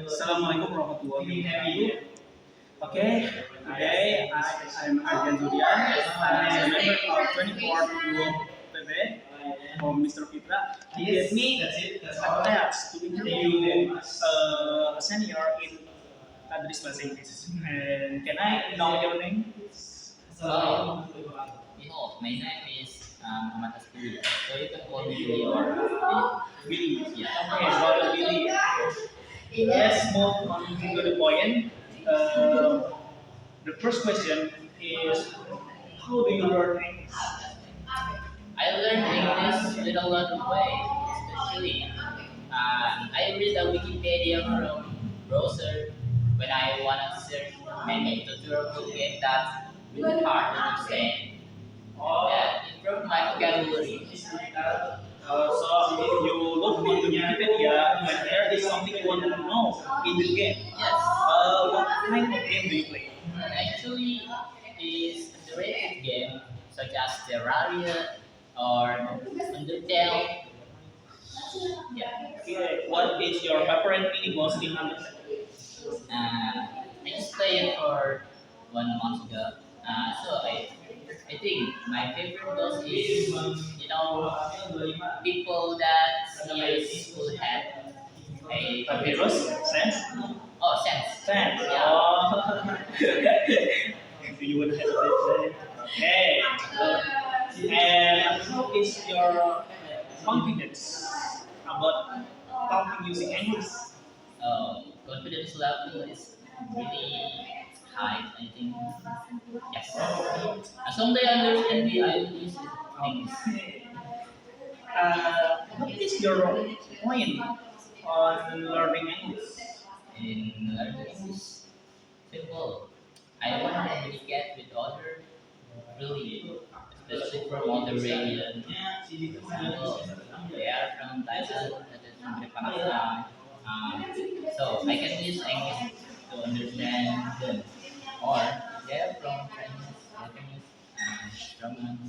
Assalamualaikum warahmatullahi wabarakatuh. Okay, today I'm Arjan Zudian. I'm a member of 24th Group PB from Mr. Fitra. He gave me a task to interview a senior in Tadris Bahasa Inggris. And can I know your name? So, my name is Muhammad Asfi. So you can call me Billy or Billy. yeah. Okay, brother Billy. Let's move on to the point. The first question is, how do you learn English? I learned English with a lot of ways, especially I read the Wikipedia from browser when I wanna search many tutorial to get that really hard to understand. That improve my vocabulary. So you look on the Wikipedia when there is something you want to know in the game. Yes. What kind of game do you play? Actually, is underrated game such as Terraria or Undertale. Yeah. Okay, what is your favorite mini boss in Undertale? I just played it for 1 month ago. I think my favorite boss is people that use full head. Virus? Sense? Oh, sense. Sense. Yeah. Oh. Do you want to hesitate? Okay. And how is your confidence about talking using English? Confidence level is really high. I think yes. As long as they understand me, I will use English. Okay. What is your point on learning English? In learning English, simple. I want to communicate with others really, especially from other region. Example, they are from Thailand, that is from Pakistan. So I can use English to understand them. Or they are from Chinese, Japanese, German.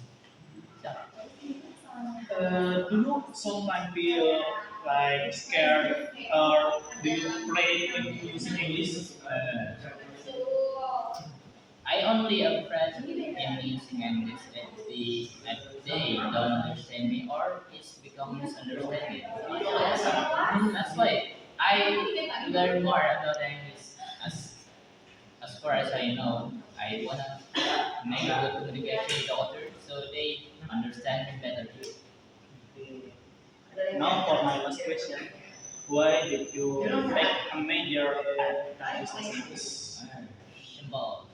So, Do you sometimes feel like scared or do you play when using English? I only afraid in using English if they don't understand me or it's become misunderstanding. That's why I learn more about English as far as I know. I wanna make a good communication with others so they understand me better too. Now for my last question, why did you take a major at business? Simple.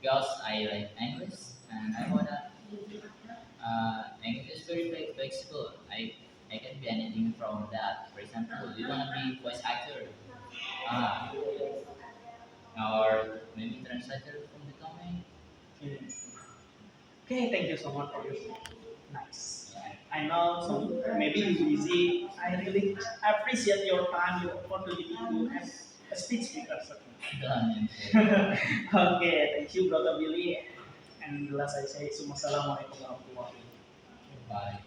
Because I like English and I wanna English is very flexible. I can be anything from that. For example, you wanna be voice actor, uh, or maybe translator from the domain. Okay, thank you so much for your nice. I know maybe you're busy. I really appreciate your time, your opportunity to have a speech with us. Done. Okay, thank you, Brother Billy. And last I say, Assalamualaikum warahmatullahi wabarakatuh. Bye.